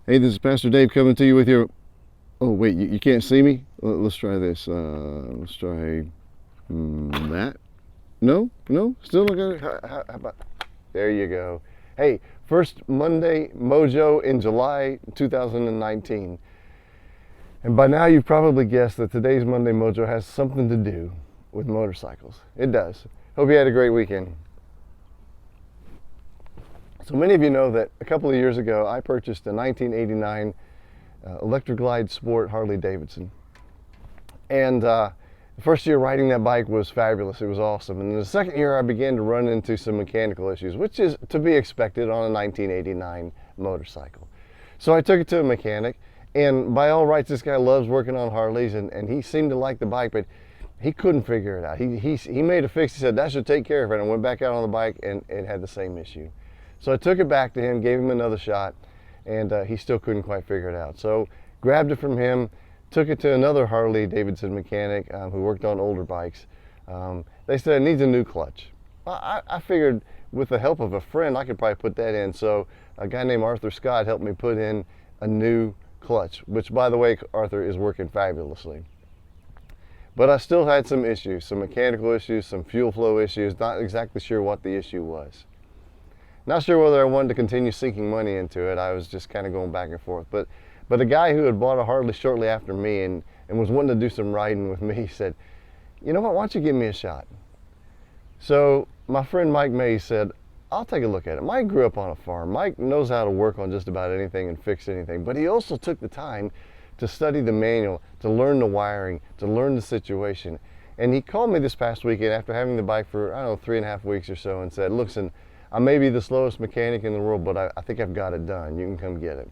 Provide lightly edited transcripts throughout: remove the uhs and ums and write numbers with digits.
Hey, this is Pastor Dave coming to you with your. Oh, wait, you can't see me? Let's try this. Let's try that. No, no, still not got it. How about? There you go. Hey, first Monday Mojo in July 2019. And by now you've probably guessed that today's Monday Mojo has something to do with motorcycles. It does. Hope you had a great weekend. So many of you know that a couple of years ago I purchased a 1989 Electric Glide Sport Harley Davidson. And the first year riding that bike was fabulous. It was awesome. And the second year I began to run into some mechanical issues, which is to be expected on a 1989 motorcycle. So I took it to a mechanic, and by all rights, this guy loves working on Harleys, and he seemed to like the bike, but he couldn't figure it out. He made a fix. He said, that should take care of it. And I went back out on the bike, and it had the same issue. So I took it back to him, gave him another shot, and he still couldn't quite figure it out. So grabbed it from him, took it to another Harley Davidson mechanic who worked on older bikes. They said it needs a new clutch. I figured with the help of a friend I could probably put that in. So a guy named Arthur Scott helped me put in a new clutch, which, by the way, Arthur, is working fabulously. But I still had some issues, some mechanical issues, some fuel flow issues, not exactly sure what the issue was. Not sure whether I wanted to continue sinking money into it. I was just kind of going back and forth. But a guy who had bought a Harley shortly after me and was wanting to do some riding with me said, you know what, why don't you give me a shot? So my friend Mike Mays said, I'll take a look at it. Mike grew up on a farm. Mike knows how to work on just about anything and fix anything. But he also took the time to study the manual, to learn the wiring, to learn the situation. And he called me this past weekend after having the bike for, I don't know, 3.5 weeks or so and said, listen, I may be the slowest mechanic in the world, but I think I've got it done. You can come get it.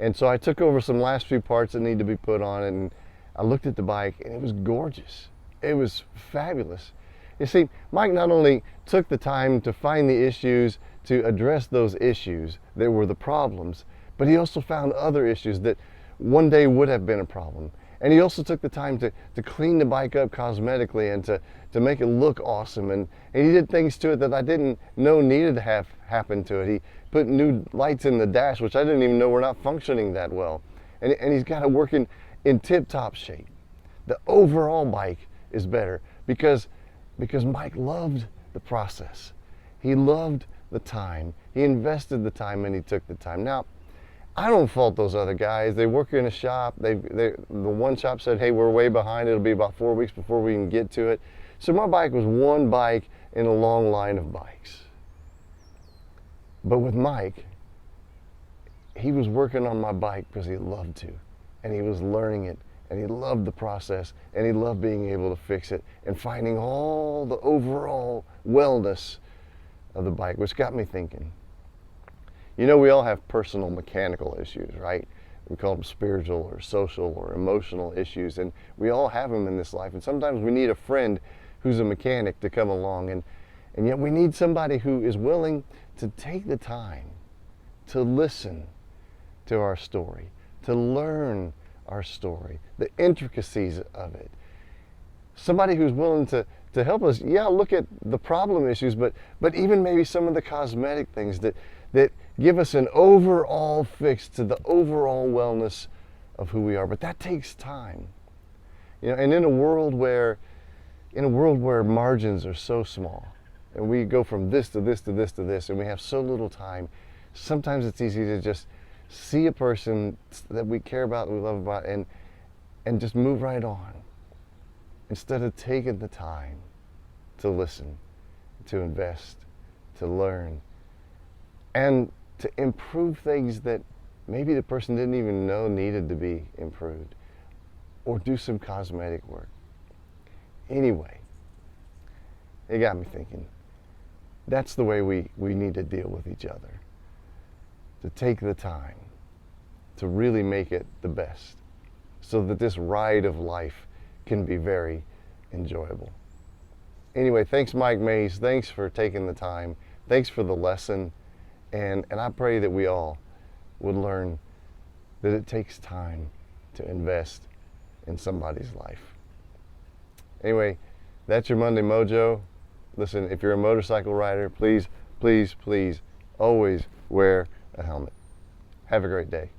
And so I took over some last few parts that need to be put on it, and I looked at the bike, and it was gorgeous. It was fabulous. You see, Mike not only took the time to find the issues, to address those issues that were the problems, but he also found other issues that one day would have been a problem. And he also took the time to clean the bike up cosmetically and to make it look awesome. And he did things to it that I didn't know needed to have happen to it. He put new lights in the dash, which I didn't even know were not functioning that well. And he's got it working in tip-top shape. The overall bike is better because Mike loved the process. He loved the time. He invested the time and he took the time. Now, I don't fault those other guys. They work in a shop. The one shop said, hey, we're way behind. It'll be about 4 weeks before we can get to it. So my bike was one bike in a long line of bikes. But with Mike, he was working on my bike because he loved to. And he was learning it. And he loved the process. And he loved being able to fix it. And finding all the overall wellness of the bike, which got me thinking. You know, we all have personal mechanical issues, right? We call them spiritual or social or emotional issues, and we all have them in this life. And sometimes we need a friend who's a mechanic to come along, and yet we need somebody who is willing to take the time to listen to our story, to learn our story, the intricacies of it. Somebody who's willing to help us, look at the problem issues, but even maybe some of the cosmetic things that give us an overall fix to the overall wellness of who we are. But that takes time. You know, and in a world where margins are so small, and we go from this to this to this to this, and we have so little time, sometimes it's easy to just see a person that we care about, we love about, and just move right on, instead of taking the time to listen, to invest, to learn, and to improve things that maybe the person didn't even know needed to be improved, or do some cosmetic work. Anyway, it got me thinking. That's the way we need to deal with each other. To take the time to really make it the best, so that this ride of life can be very enjoyable. Anyway, thanks Mike Mays. Thanks for taking the time. Thanks for the lesson. And I pray that we all would learn that it takes time to invest in somebody's life. Anyway, that's your Monday Mojo. Listen, if you're a motorcycle rider, please, please, please always wear a helmet. Have a great day.